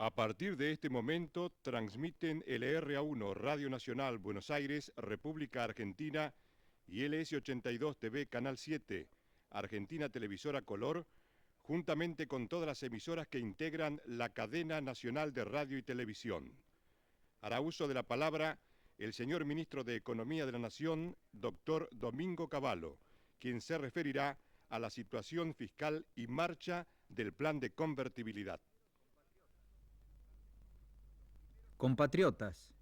A partir de este momento transmiten LRA1 Radio Nacional Buenos Aires, República Argentina y LS82 TV Canal 7, Argentina Televisora Color, juntamente con todas las emisoras que integran la cadena nacional de radio y televisión. Hará uso de la palabra el señor Ministro de Economía de la Nación, doctor Domingo Cavallo, quien se referirá a la situación fiscal y marcha del plan de convertibilidad. Compatriotas,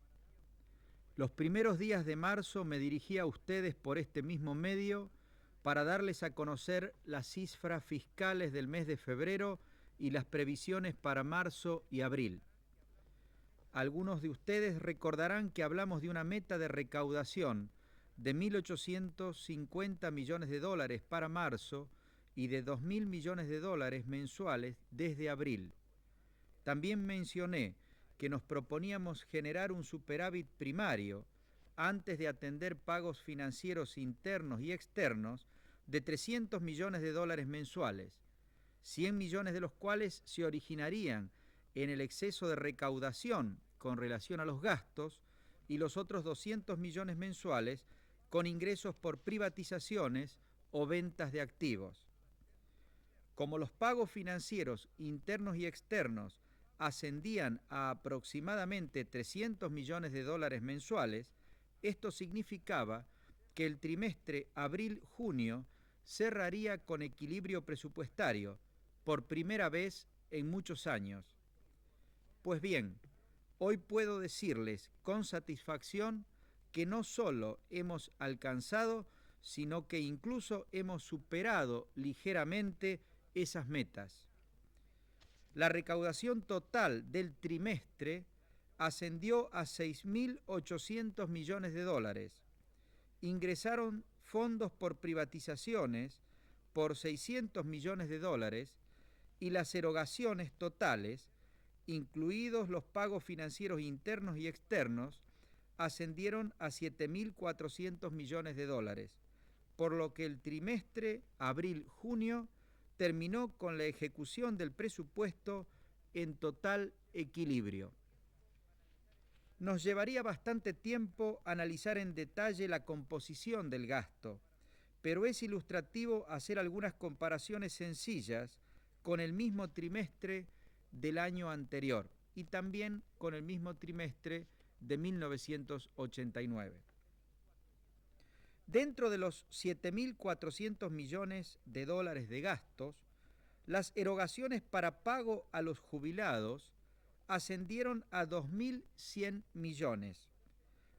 los primeros días de marzo me dirigí a ustedes por este mismo medio para darles a conocer las cifras fiscales del mes de febrero y las previsiones para marzo y abril. Algunos de ustedes recordarán que hablamos de una meta de recaudación de 1.850 millones de dólares para marzo y de 2.000 millones de dólares mensuales desde abril. También mencioné que nos proponíamos generar un superávit primario antes de atender pagos financieros internos y externos de 300 millones de dólares mensuales, 100 millones de los cuales se originarían en el exceso de recaudación con relación a los gastos y los otros 200 millones mensuales con ingresos por privatizaciones o ventas de activos. Como los pagos financieros internos y externos ascendían a aproximadamente 300 millones de dólares mensuales, esto significaba que el trimestre abril-junio cerraría con equilibrio presupuestario por primera vez en muchos años. Pues bien, hoy puedo decirles con satisfacción que no solo hemos alcanzado, sino que incluso hemos superado ligeramente esas metas. La recaudación total del trimestre ascendió a 6.800 millones de dólares. Ingresaron fondos por privatizaciones por 600 millones de dólares y las erogaciones totales, incluidos los pagos financieros internos y externos, ascendieron a 7.400 millones de dólares, por lo que el trimestre abril-junio terminó con la ejecución del presupuesto en total equilibrio. Nos llevaría bastante tiempo analizar en detalle la composición del gasto, pero es ilustrativo hacer algunas comparaciones sencillas con el mismo trimestre del año anterior y también con el mismo trimestre de 1989. Dentro de los 7.400 millones de dólares de gastos, las erogaciones para pago a los jubilados ascendieron a 2.100 millones,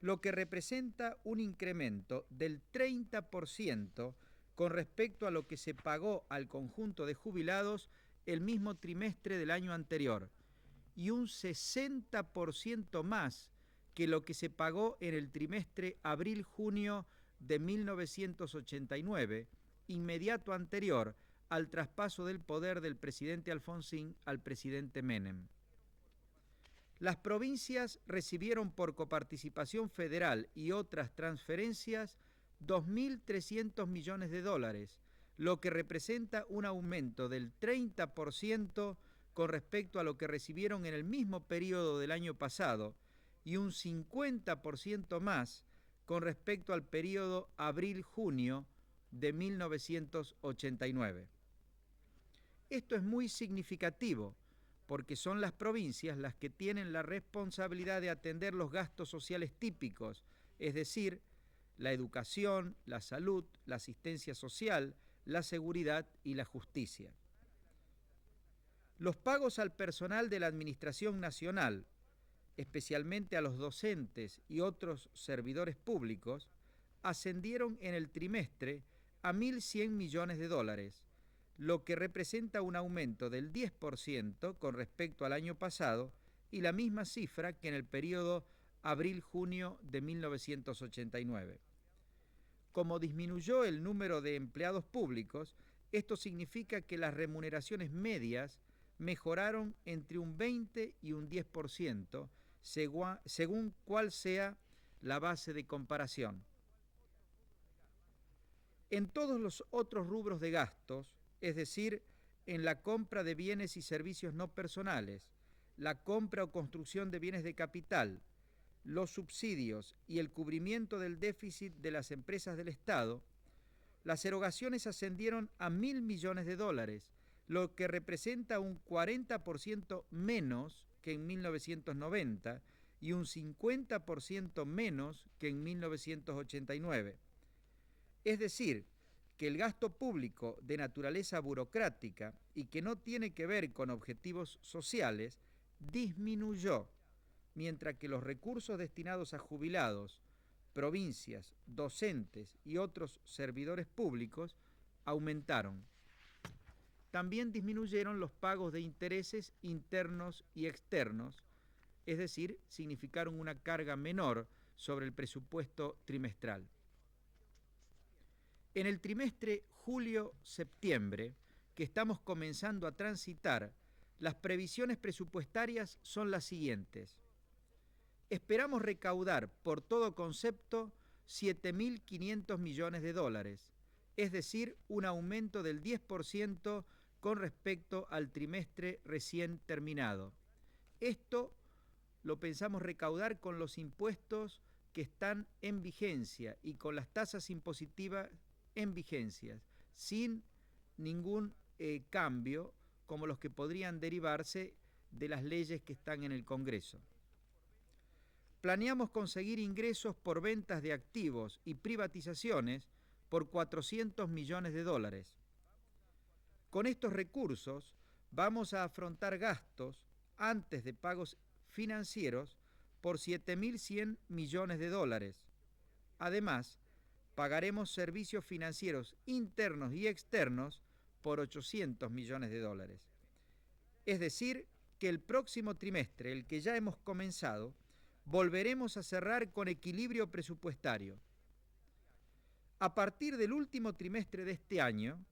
lo que representa un incremento del 30% con respecto a lo que se pagó al conjunto de jubilados el mismo trimestre del año anterior, y un 60% más que lo que se pagó en el trimestre abril-junio de 1989, inmediato anterior al traspaso del poder del presidente Alfonsín al presidente Menem. Las provincias recibieron por coparticipación federal y otras transferencias 2.300 millones de dólares, lo que representa un aumento del 30% con respecto a lo que recibieron en el mismo periodo del año pasado y un 50% más con respecto al periodo abril-junio de 1989. Esto es muy significativo porque son las provincias las que tienen la responsabilidad de atender los gastos sociales típicos, es decir, la educación, la salud, la asistencia social, la seguridad y la justicia. Los pagos al personal de la Administración Nacional, especialmente a los docentes y otros servidores públicos, ascendieron en el trimestre a 1.100 millones de dólares, lo que representa un aumento del 10% con respecto al año pasado y la misma cifra que en el periodo abril-junio de 1989. Como disminuyó el número de empleados públicos, esto significa que las remuneraciones medias mejoraron entre un 20 y un 10%, según cuál sea la base de comparación. En todos los otros rubros de gastos, es decir, en la compra de bienes y servicios no personales, la compra o construcción de bienes de capital, los subsidios y el cubrimiento del déficit de las empresas del Estado, las erogaciones ascendieron a 1.000 millones de dólares, lo que representa un 40% menos que en 1990 y un 50% menos que en 1989. Es decir, que el gasto público de naturaleza burocrática y que no tiene que ver con objetivos sociales disminuyó, mientras que los recursos destinados a jubilados, provincias, docentes y otros servidores públicos aumentaron. También disminuyeron los pagos de intereses internos y externos, es decir, significaron una carga menor sobre el presupuesto trimestral. En el trimestre julio-septiembre, que estamos comenzando a transitar, las previsiones presupuestarias son las siguientes. Esperamos recaudar por todo concepto 7.500 millones de dólares, es decir, un aumento del 10% con respecto al trimestre recién terminado. Esto lo pensamos recaudar con los impuestos que están en vigencia y con las tasas impositivas en vigencia, sin ningún cambio como los que podrían derivarse de las leyes que están en el Congreso. Planeamos conseguir ingresos por ventas de activos y privatizaciones por 400 millones de dólares. Con estos recursos vamos a afrontar gastos antes de pagos financieros por 7.100 millones de dólares. Además, pagaremos servicios financieros internos y externos por 800 millones de dólares. Es decir, que el próximo trimestre, el que ya hemos comenzado, volveremos a cerrar con equilibrio presupuestario. A partir del último trimestre de este año,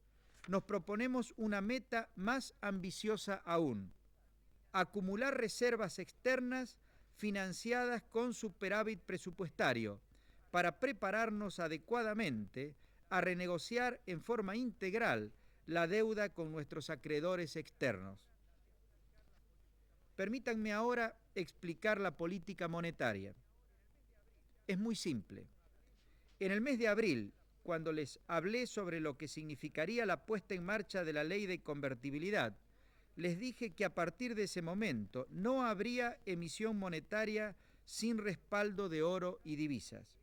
nos proponemos una meta más ambiciosa aún: acumular reservas externas financiadas con superávit presupuestario para prepararnos adecuadamente a renegociar en forma integral la deuda con nuestros acreedores externos. Permítanme ahora explicar la política monetaria. Es muy simple. En el mes de abril, cuando les hablé sobre lo que significaría la puesta en marcha de la ley de convertibilidad, les dije que a partir de ese momento no habría emisión monetaria sin respaldo de oro y divisas.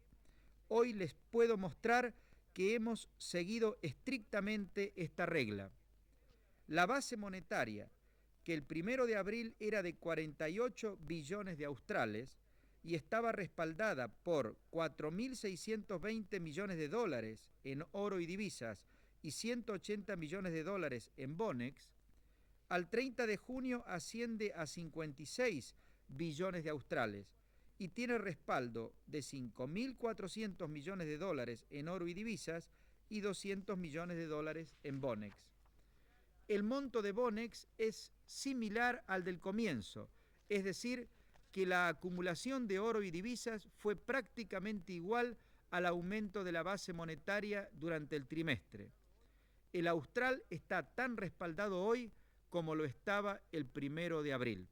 Hoy les puedo mostrar que hemos seguido estrictamente esta regla. La base monetaria, que el 1 de abril era de 48 billones de australes y estaba respaldada por 4.620 millones de dólares en oro y divisas y 180 millones de dólares en Bonex, al 30 de junio asciende a 56 billones de australes y tiene respaldo de 5.400 millones de dólares en oro y divisas y 200 millones de dólares en Bonex. El monto de Bonex es similar al del comienzo, es decir, que la acumulación de oro y divisas fue prácticamente igual al aumento de la base monetaria durante el trimestre. El austral está tan respaldado hoy como lo estaba el 1 de abril.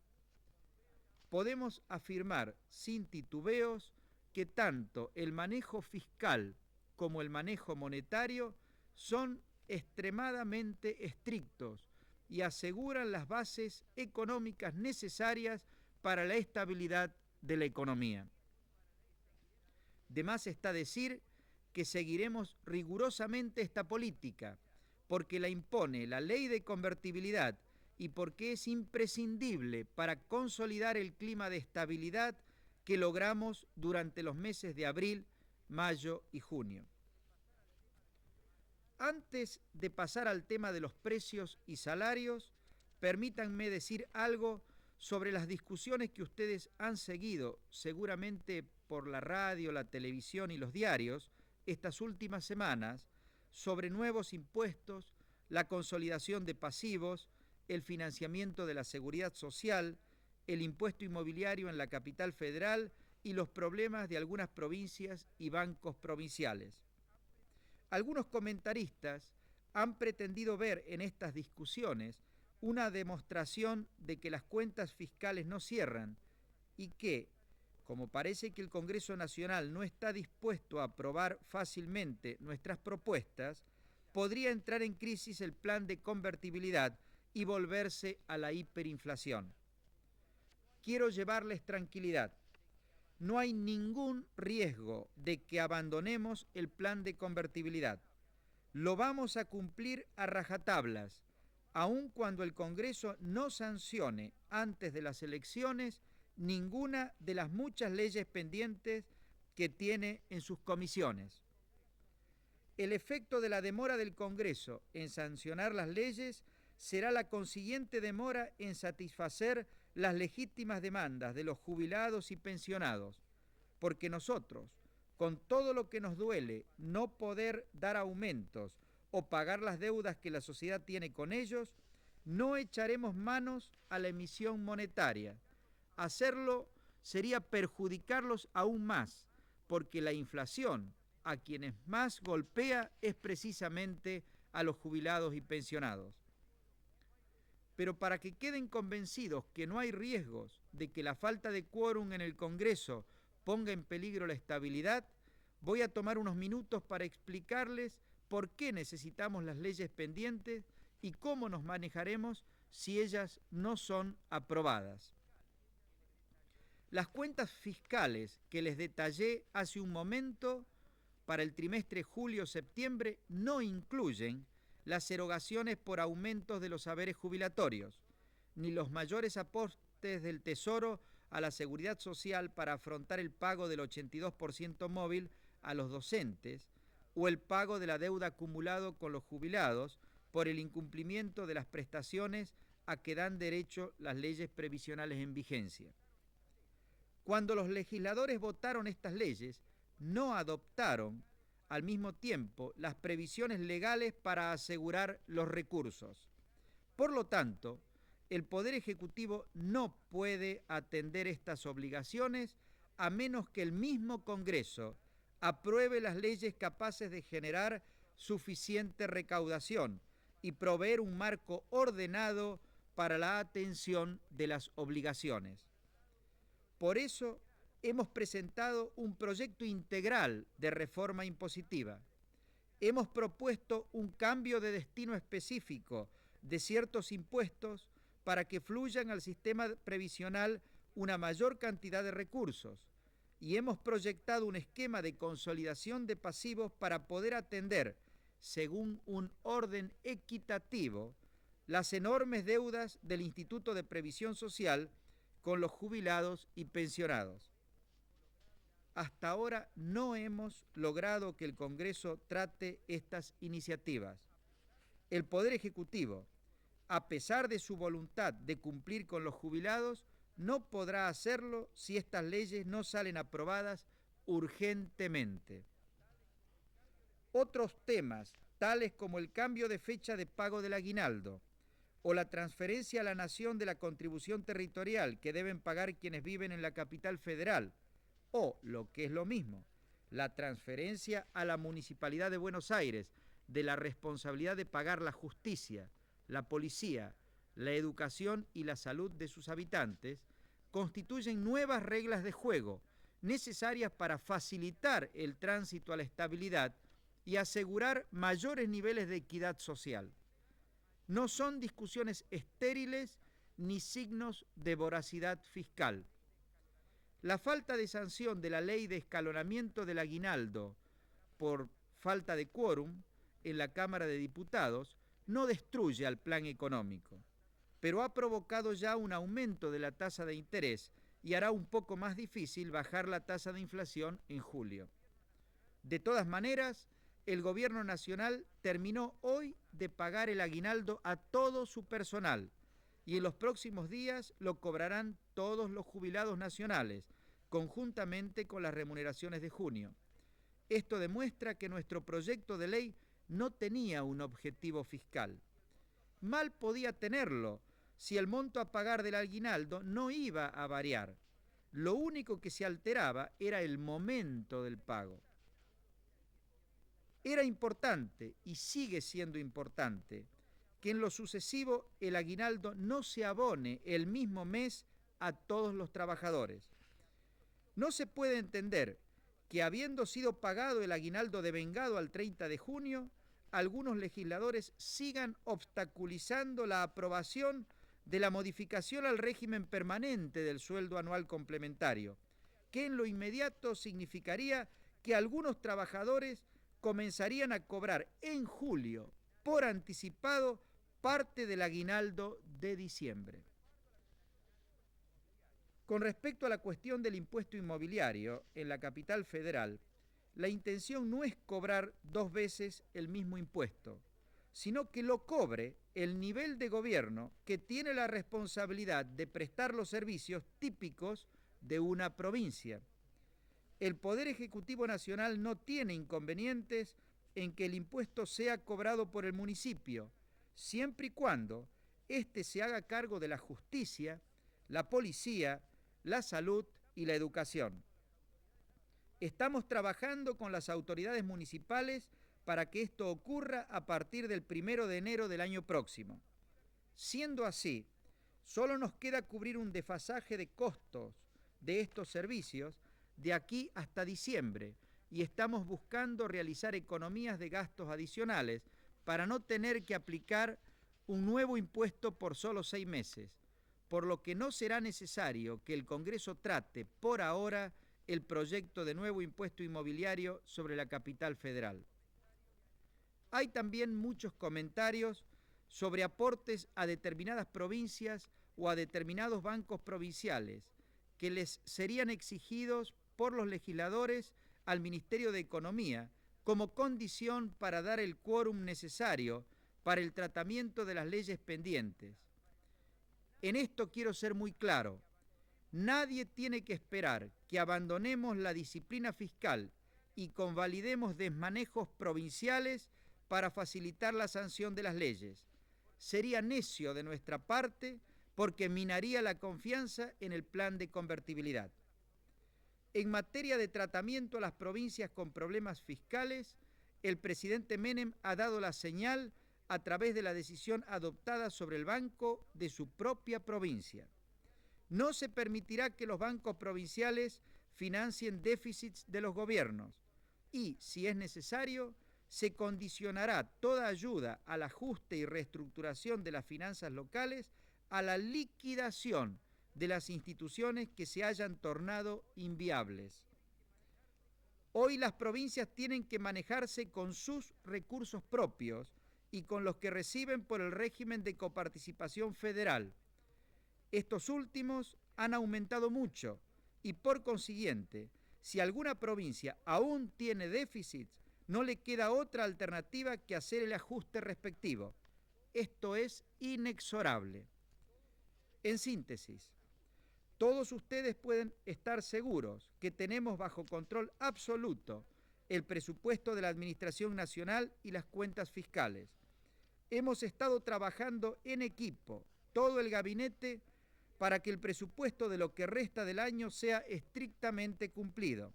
Podemos afirmar sin titubeos que tanto el manejo fiscal como el manejo monetario son extremadamente estrictos y aseguran las bases económicas necesarias para la estabilidad de la economía. De más está decir que seguiremos rigurosamente esta política, porque la impone la ley de convertibilidad y porque es imprescindible para consolidar el clima de estabilidad que logramos durante los meses de abril, mayo y junio. Antes de pasar al tema de los precios y salarios, permítanme decir algo sobre las discusiones que ustedes han seguido, seguramente por la radio, la televisión y los diarios, estas últimas semanas, sobre nuevos impuestos, la consolidación de pasivos, el financiamiento de la seguridad social, el impuesto inmobiliario en la capital federal y los problemas de algunas provincias y bancos provinciales. Algunos comentaristas han pretendido ver en estas discusiones una demostración de que las cuentas fiscales no cierran y que, como parece que el Congreso Nacional no está dispuesto a aprobar fácilmente nuestras propuestas, podría entrar en crisis el plan de convertibilidad y volverse a la hiperinflación. Quiero llevarles tranquilidad. No hay ningún riesgo de que abandonemos el plan de convertibilidad. Lo vamos a cumplir a rajatablas, aun cuando el Congreso no sancione antes de las elecciones ninguna de las muchas leyes pendientes que tiene en sus comisiones. El efecto de la demora del Congreso en sancionar las leyes será la consiguiente demora en satisfacer las legítimas demandas de los jubilados y pensionados, porque nosotros, con todo lo que nos duele no poder dar aumentos o pagar las deudas que la sociedad tiene con ellos, no echaremos manos a la emisión monetaria. Hacerlo sería perjudicarlos aún más, porque la inflación a quienes más golpea es precisamente a los jubilados y pensionados. Pero para que queden convencidos que no hay riesgos de que la falta de quórum en el Congreso ponga en peligro la estabilidad, voy a tomar unos minutos para explicarles por qué necesitamos las leyes pendientes y cómo nos manejaremos si ellas no son aprobadas. Las cuentas fiscales que les detallé hace un momento para el trimestre julio-septiembre no incluyen las erogaciones por aumentos de los haberes jubilatorios, ni los mayores aportes del Tesoro a la Seguridad Social para afrontar el pago del 82% móvil a los docentes o el pago de la deuda acumulado con los jubilados por el incumplimiento de las prestaciones a que dan derecho las leyes previsionales en vigencia. Cuando los legisladores votaron estas leyes, no adoptaron al mismo tiempo las previsiones legales para asegurar los recursos. Por lo tanto, el Poder Ejecutivo no puede atender estas obligaciones a menos que el mismo Congreso apruebe las leyes capaces de generar suficiente recaudación y proveer un marco ordenado para la atención de las obligaciones. Por eso hemos presentado un proyecto integral de reforma impositiva. Hemos propuesto un cambio de destino específico de ciertos impuestos para que fluyan al sistema previsional una mayor cantidad de recursos y hemos proyectado un esquema de consolidación de pasivos para poder atender, según un orden equitativo, las enormes deudas del Instituto de Previsión Social con los jubilados y pensionados. Hasta ahora no hemos logrado que el Congreso trate estas iniciativas. El Poder Ejecutivo, a pesar de su voluntad de cumplir con los jubilados, no podrá hacerlo si estas leyes no salen aprobadas urgentemente. Otros temas, tales como el cambio de fecha de pago del aguinaldo o la transferencia a la nación de la contribución territorial que deben pagar quienes viven en la capital federal, o, lo que es lo mismo, la transferencia a la Municipalidad de Buenos Aires de la responsabilidad de pagar la justicia, la policía, la educación y la salud de sus habitantes, constituyen nuevas reglas de juego necesarias para facilitar el tránsito a la estabilidad y asegurar mayores niveles de equidad social. No son discusiones estériles ni signos de voracidad fiscal. La falta de sanción de la ley de escalonamiento del aguinaldo por falta de quórum en la Cámara de Diputados no destruye al plan económico, pero ha provocado ya un aumento de la tasa de interés y hará un poco más difícil bajar la tasa de inflación en julio. De todas maneras, el Gobierno Nacional terminó hoy de pagar el aguinaldo a todo su personal y en los próximos días lo cobrarán todos los jubilados nacionales, conjuntamente con las remuneraciones de junio. Esto demuestra que nuestro proyecto de ley no tenía un objetivo fiscal. Mal podía tenerlo si el monto a pagar del aguinaldo no iba a variar. Lo único que se alteraba era el momento del pago. Era importante, y sigue siendo importante, que en lo sucesivo el aguinaldo no se abone el mismo mes a todos los trabajadores. No se puede entender que, habiendo sido pagado el aguinaldo devengado al 30 de junio, algunos legisladores sigan obstaculizando la aprobación de la modificación al régimen permanente del sueldo anual complementario, que en lo inmediato significaría que algunos trabajadores comenzarían a cobrar en julio, por anticipado, parte del aguinaldo de diciembre. Con respecto a la cuestión del impuesto inmobiliario en la capital federal, la intención no es cobrar 2 veces el mismo impuesto, sino que lo cobre el nivel de gobierno que tiene la responsabilidad de prestar los servicios típicos de una provincia. El Poder Ejecutivo Nacional no tiene inconvenientes en que el impuesto sea cobrado por el municipio, siempre y cuando éste se haga cargo de la justicia, la policía, la salud y la educación. Estamos trabajando con las autoridades municipales para que esto ocurra a partir del 1 de enero del año próximo. Siendo así, solo nos queda cubrir un desfasaje de costos de estos servicios de aquí hasta diciembre y estamos buscando realizar economías de gastos adicionales para no tener que aplicar un nuevo impuesto por solo 6 meses, por lo que no será necesario que el Congreso trate por ahora el proyecto de nuevo impuesto inmobiliario sobre la capital federal. Hay también muchos comentarios sobre aportes a determinadas provincias o a determinados bancos provinciales que les serían exigidos por los legisladores al Ministerio de Economía como condición para dar el quórum necesario para el tratamiento de las leyes pendientes. En esto quiero ser muy claro. Nadie tiene que esperar que abandonemos la disciplina fiscal y convalidemos desmanejos provinciales para facilitar la sanción de las leyes. Sería necio de nuestra parte porque minaría la confianza en el plan de convertibilidad. En materia de tratamiento a las provincias con problemas fiscales, el presidente Menem ha dado la señal a través de la decisión adoptada sobre el banco de su propia provincia. No se permitirá que los bancos provinciales financien déficits de los gobiernos y, si es necesario, se condicionará toda ayuda al ajuste y reestructuración de las finanzas locales a la liquidación de las instituciones que se hayan tornado inviables. Hoy las provincias tienen que manejarse con sus recursos propios y con los que reciben por el régimen de coparticipación federal. Estos últimos han aumentado mucho y, por consiguiente, si alguna provincia aún tiene déficits, no le queda otra alternativa que hacer el ajuste respectivo. Esto es inexorable. En síntesis, todos ustedes pueden estar seguros que tenemos bajo control absoluto el presupuesto de la Administración Nacional y las cuentas fiscales. Hemos estado trabajando en equipo, todo el gabinete, para que el presupuesto de lo que resta del año sea estrictamente cumplido,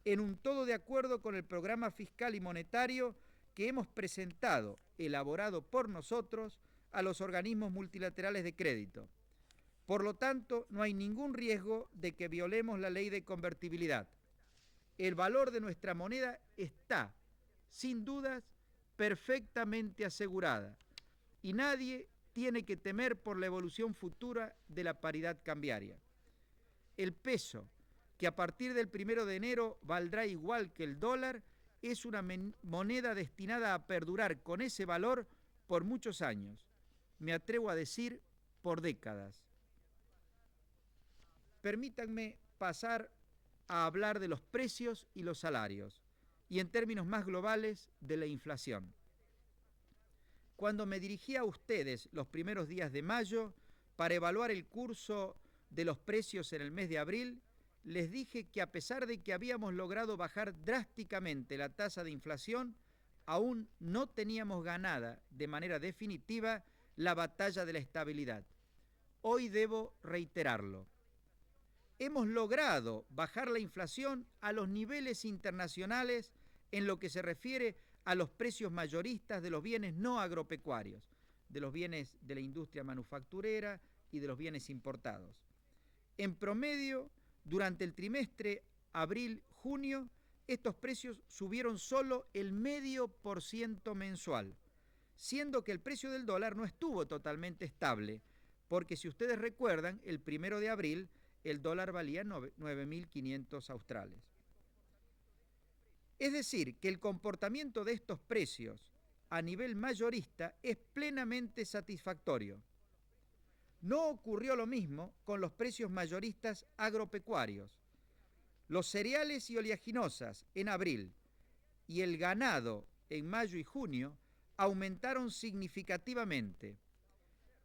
en un todo de acuerdo con el programa fiscal y monetario que hemos presentado, elaborado por nosotros, a los organismos multilaterales de crédito. Por lo tanto, no hay ningún riesgo de que violemos la ley de convertibilidad. El valor de nuestra moneda está, sin dudas, perfectamente asegurada y nadie tiene que temer por la evolución futura de la paridad cambiaria. El peso, que a partir del 1 de enero valdrá igual que el dólar, es una moneda destinada a perdurar con ese valor por muchos años. Me atrevo a decir, por décadas. Permítanme pasar a hablar de los precios y los salarios, y en términos más globales, de la inflación. Cuando me dirigí a ustedes los primeros días de mayo para evaluar el curso de los precios en el mes de abril, les dije que a pesar de que habíamos logrado bajar drásticamente la tasa de inflación, aún no teníamos ganada de manera definitiva la batalla de la estabilidad. Hoy debo reiterarlo. Hemos logrado bajar la inflación a los niveles internacionales en lo que se refiere a los precios mayoristas de los bienes no agropecuarios, de los bienes de la industria manufacturera y de los bienes importados. En promedio, durante el trimestre abril-junio, estos precios subieron solo el 0,5% mensual, siendo que el precio del dólar no estuvo totalmente estable, porque si ustedes recuerdan, el 1 de abril el dólar valía 9.500 australes. Es decir, que el comportamiento de estos precios a nivel mayorista es plenamente satisfactorio. No ocurrió lo mismo con los precios mayoristas agropecuarios. Los cereales y oleaginosas en abril y el ganado en mayo y junio aumentaron significativamente.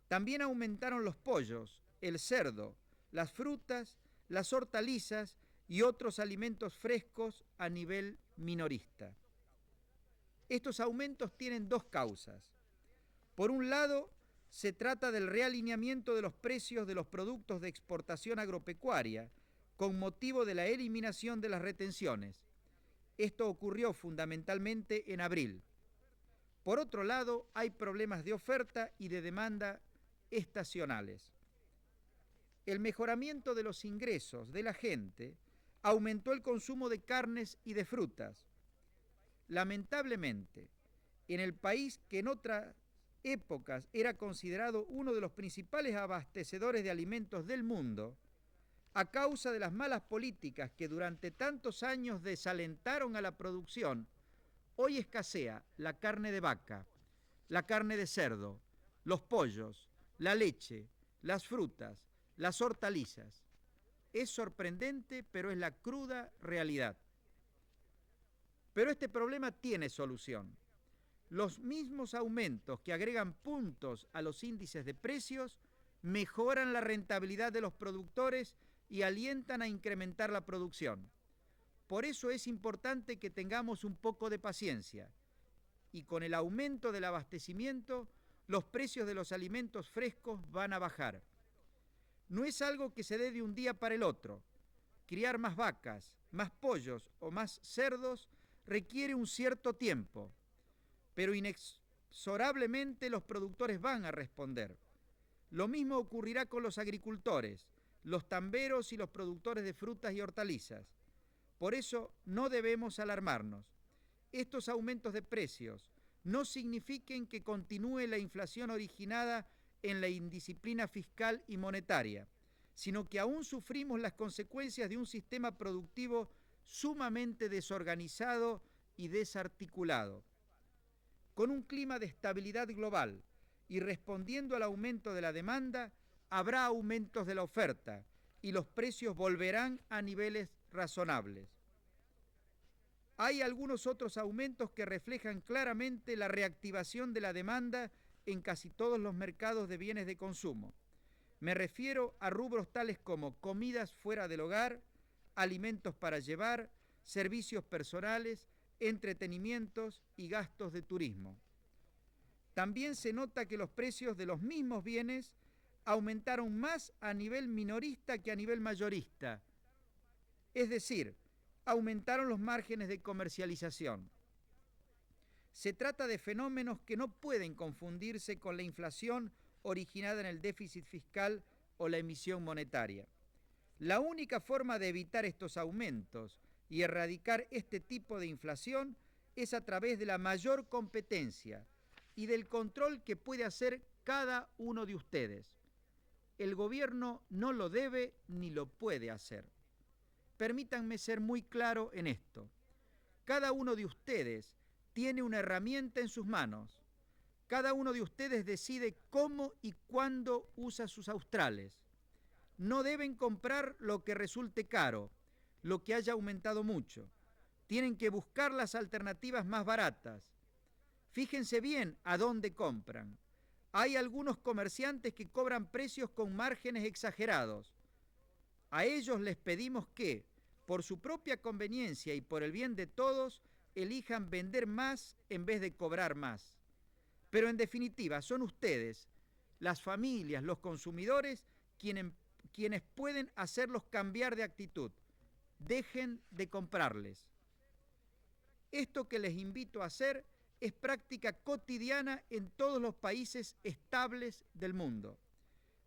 También aumentaron los pollos, el cerdo, las frutas, las hortalizas y otros alimentos frescos a nivel minorista. Estos aumentos tienen dos causas. Por un lado, se trata del realineamiento de los precios de los productos de exportación agropecuaria con motivo de la eliminación de las retenciones. Esto ocurrió fundamentalmente en abril. Por otro lado, hay problemas de oferta y de demanda estacionales. El mejoramiento de los ingresos de la gente aumentó el consumo de carnes y de frutas. Lamentablemente, en el país que en otras épocas era considerado uno de los principales abastecedores de alimentos del mundo, a causa de las malas políticas que durante tantos años desalentaron a la producción, hoy escasea la carne de vaca, la carne de cerdo, los pollos, la leche, las frutas, las hortalizas. Es sorprendente, pero es la cruda realidad. Pero este problema tiene solución. Los mismos aumentos que agregan puntos a los índices de precios mejoran la rentabilidad de los productores y alientan a incrementar la producción. Por eso es importante que tengamos un poco de paciencia y con el aumento del abastecimiento, los precios de los alimentos frescos van a bajar. No es algo que se dé de un día para el otro. Criar más vacas, más pollos o más cerdos requiere un cierto tiempo, pero inexorablemente los productores van a responder. Lo mismo ocurrirá con los agricultores, los tamberos y los productores de frutas y hortalizas. Por eso no debemos alarmarnos. Estos aumentos de precios no signifiquen que continúe la inflación originada en la indisciplina fiscal y monetaria, sino que aún sufrimos las consecuencias de un sistema productivo sumamente desorganizado y desarticulado. Con un clima de estabilidad global y respondiendo al aumento de la demanda, habrá aumentos de la oferta y los precios volverán a niveles razonables. Hay algunos otros aumentos que reflejan claramente la reactivación de la demanda en casi todos los mercados de bienes de consumo. Me refiero a rubros tales como comidas fuera del hogar, alimentos para llevar, servicios personales, entretenimientos y gastos de turismo. También se nota que los precios de los mismos bienes aumentaron más a nivel minorista que a nivel mayorista. Es decir, aumentaron los márgenes de comercialización. Se trata de fenómenos que no pueden confundirse con la inflación originada en el déficit fiscal o la emisión monetaria. La única forma de evitar estos aumentos y erradicar este tipo de inflación es a través de la mayor competencia y del control que puede hacer cada uno de ustedes. El gobierno no lo debe ni lo puede hacer. Permítanme ser muy claro en esto. Cada uno de ustedes tiene una herramienta en sus manos. Cada uno de ustedes decide cómo y cuándo usa sus australes. No deben comprar lo que resulte caro, lo que haya aumentado mucho. Tienen que buscar las alternativas más baratas. Fíjense bien a dónde compran. Hay algunos comerciantes que cobran precios con márgenes exagerados. A ellos les pedimos que, por su propia conveniencia y por el bien de todos, elijan vender más en vez de cobrar más. Pero en definitiva, son ustedes, las familias, los consumidores, quienes pueden hacerlos cambiar de actitud. Dejen de comprarles. Esto que les invito a hacer es práctica cotidiana en todos los países estables del mundo.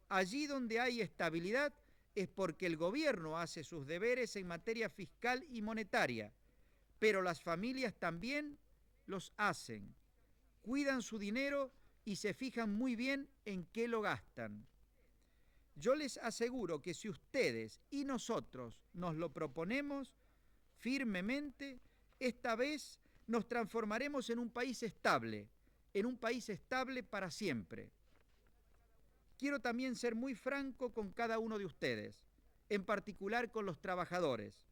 Allí donde hay estabilidad es porque el gobierno hace sus deberes en materia fiscal y monetaria, pero las familias también los hacen. Cuidan su dinero y se fijan muy bien en qué lo gastan. Yo les aseguro que si ustedes y nosotros nos lo proponemos firmemente, esta vez nos transformaremos en un país estable para siempre. Quiero también ser muy franco con cada uno de ustedes, en particular con los trabajadores.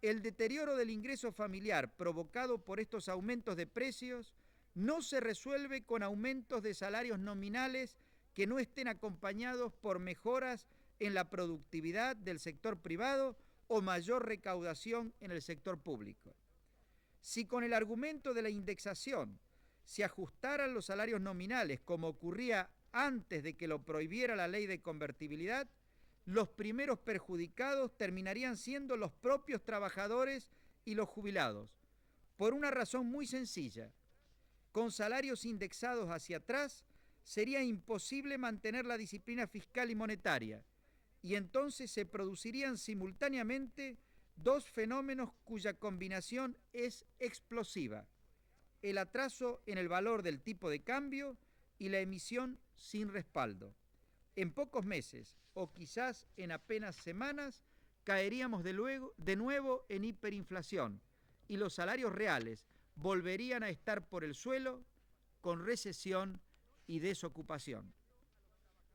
El deterioro del ingreso familiar provocado por estos aumentos de precios no se resuelve con aumentos de salarios nominales que no estén acompañados por mejoras en la productividad del sector privado o mayor recaudación en el sector público. Si con el argumento de la indexación se ajustaran los salarios nominales como ocurría antes de que lo prohibiera la ley de convertibilidad, los primeros perjudicados terminarían siendo los propios trabajadores y los jubilados, por una razón muy sencilla. Con salarios indexados hacia atrás, sería imposible mantener la disciplina fiscal y monetaria, y entonces se producirían simultáneamente dos fenómenos cuya combinación es explosiva: el atraso en el valor del tipo de cambio y la emisión sin respaldo. En pocos meses, o quizás en apenas semanas, caeríamos de nuevo en hiperinflación y los salarios reales volverían a estar por el suelo, con recesión y desocupación.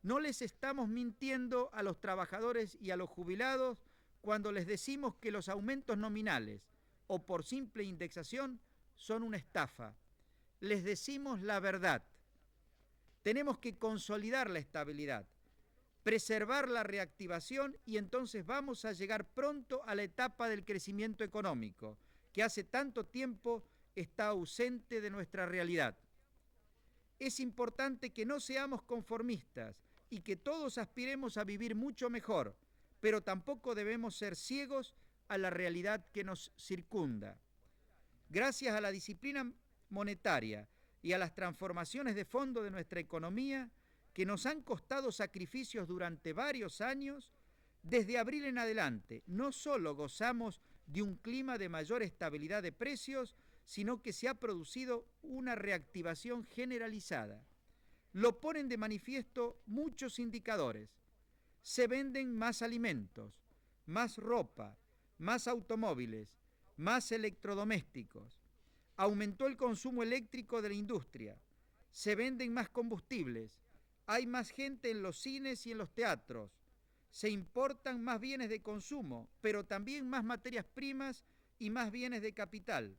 No les estamos mintiendo a los trabajadores y a los jubilados cuando les decimos que los aumentos nominales o por simple indexación son una estafa. Les decimos la verdad. Tenemos que consolidar la estabilidad, preservar la reactivación y entonces vamos a llegar pronto a la etapa del crecimiento económico, que hace tanto tiempo está ausente de nuestra realidad. Es importante que no seamos conformistas y que todos aspiremos a vivir mucho mejor, pero tampoco debemos ser ciegos a la realidad que nos circunda. Gracias a la disciplina monetaria y a las transformaciones de fondo de nuestra economía, que nos han costado sacrificios durante varios años, desde abril en adelante no solo gozamos de un clima de mayor estabilidad de precios, sino que se ha producido una reactivación generalizada. Lo ponen de manifiesto muchos indicadores. Se venden más alimentos, más ropa, más automóviles, más electrodomésticos. Aumentó el consumo eléctrico de la industria. Se venden más combustibles. Hay más gente en los cines y en los teatros. Se importan más bienes de consumo, pero también más materias primas y más bienes de capital.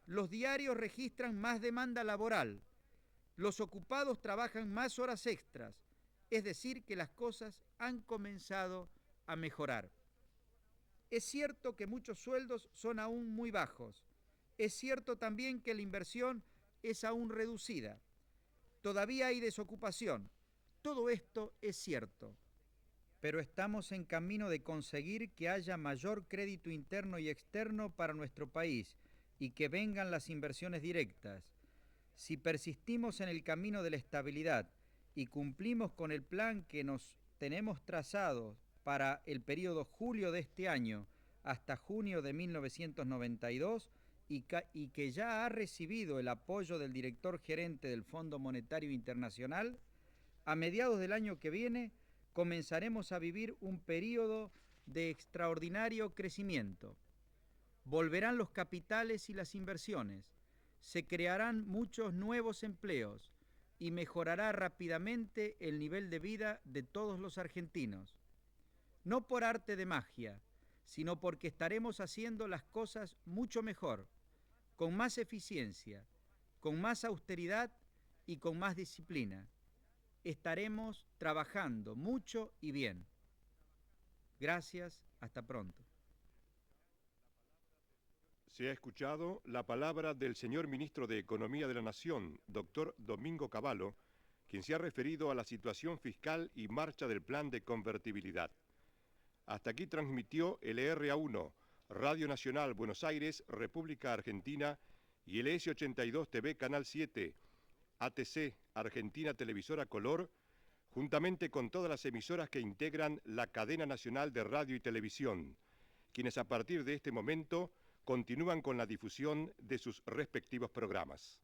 Los diarios registran más demanda laboral. Los ocupados trabajan más horas extras. Es decir, que las cosas han comenzado a mejorar. Es cierto que muchos sueldos son aún muy bajos. Es cierto también que la inversión es aún reducida. Todavía hay desocupación. Todo esto es cierto. Pero estamos en camino de conseguir que haya mayor crédito interno y externo para nuestro país y que vengan las inversiones directas. Si persistimos en el camino de la estabilidad y cumplimos con el plan que nos tenemos trazado para el periodo julio de este año hasta junio de 1992 y que ya ha recibido el apoyo del director gerente del Fondo Monetario Internacional, a mediados del año que viene comenzaremos a vivir un periodo de extraordinario crecimiento. Volverán los capitales y las inversiones, se crearán muchos nuevos empleos y mejorará rápidamente el nivel de vida de todos los argentinos. No por arte de magia, sino porque estaremos haciendo las cosas mucho mejor, con más eficiencia, con más austeridad y con más disciplina. Estaremos trabajando mucho y bien. Gracias, hasta pronto. Se ha escuchado la palabra del señor Ministro de Economía de la Nación, doctor Domingo Cavallo, quien se ha referido a la situación fiscal y marcha del plan de convertibilidad. Hasta aquí transmitió LRA1, Radio Nacional Buenos Aires, República Argentina, y el S82 TV Canal 7, ATC, Argentina Televisora Color, juntamente con todas las emisoras que integran la cadena nacional de radio y televisión, quienes a partir de este momento continúan con la difusión de sus respectivos programas.